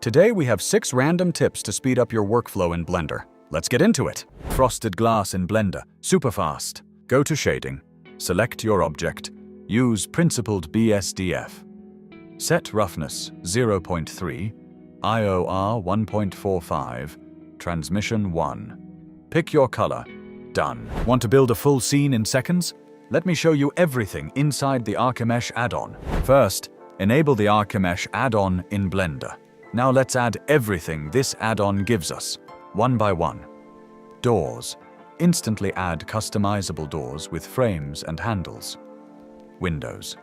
Today we have 6 random tips to speed up your workflow in Blender. Let's get into it. Frosted glass in Blender, super fast. Go to Shading, select your object, use Principled BSDF. Set Roughness 0.3, IOR 1.45, Transmission 1. Pick your color. Done. Want to build a full scene in seconds? Let me show you everything inside the Archimesh add-on. First, enable the Archimesh add-on in Blender. Now let's add everything this add-on gives us, one by one. Doors. Instantly add customizable doors with frames and handles. Windows.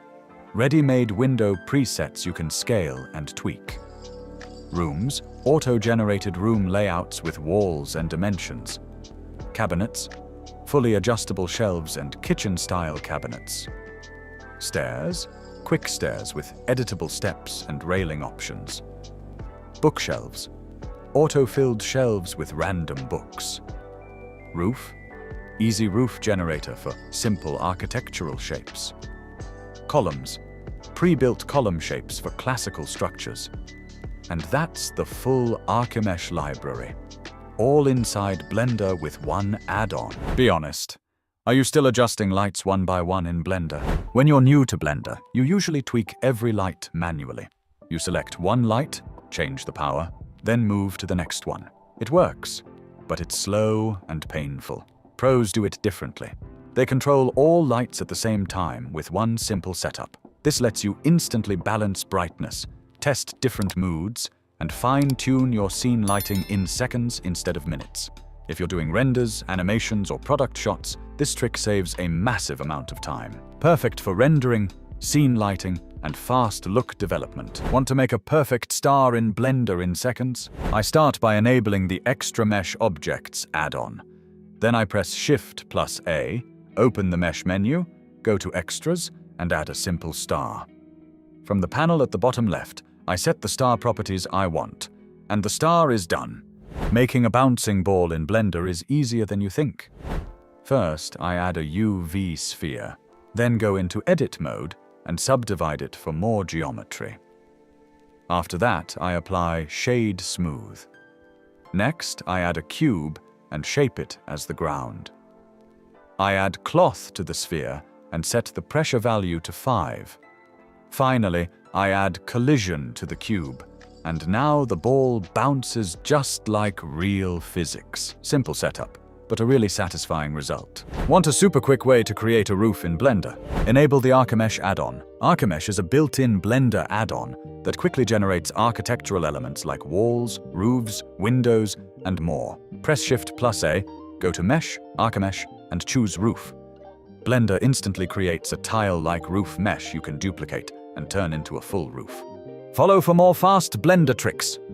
Ready-made window presets you can scale and tweak. Rooms. Auto-generated room layouts with walls and dimensions. Cabinets. Fully adjustable shelves and kitchen-style cabinets. Stairs. Quick stairs with editable steps and railing options. Bookshelves. Auto-filled shelves with random books. Roof. Easy roof generator for simple architectural shapes. Columns. Pre-built column shapes for classical structures. And that's the full Archimesh library. All inside Blender with one add-on. Be honest. Are you still adjusting lights one by one in Blender? When you're new to Blender, you usually tweak every light manually. You select one light, change the power, then move to the next one. It works, but it's slow and painful. Pros do it differently. They control all lights at the same time with one simple setup. This lets you instantly balance brightness, test different moods, and fine-tune your scene lighting in seconds instead of minutes. If you're doing renders, animations, or product shots, this trick saves a massive amount of time. Perfect for rendering, scene lighting, and fast look development. Want to make a perfect star in Blender in seconds? I start by enabling the Extra Mesh Objects add-on. Then I press Shift+A, open the Mesh menu, go to Extras, and add a simple star. From the panel at the bottom left, I set the star properties I want, and the star is done. Making a bouncing ball in Blender is easier than you think. First, I add a UV sphere, then go into Edit mode and subdivide it for more geometry. After that, I apply Shade Smooth. Next, I add a cube and shape it as the ground. I add Cloth to the sphere and set the pressure value to 5. Finally, I add Collision to the cube, and now the ball bounces just like real physics. Simple setup, but a really satisfying result. Want a super quick way to create a roof in Blender? Enable the Archimesh add-on. Archimesh is a built-in Blender add-on that quickly generates architectural elements like walls, roofs, windows, and more. Press Shift+A, go to Mesh, Archimesh, and choose Roof. Blender instantly creates a tile-like roof mesh you can duplicate and turn into a full roof. Follow for more fast Blender tricks.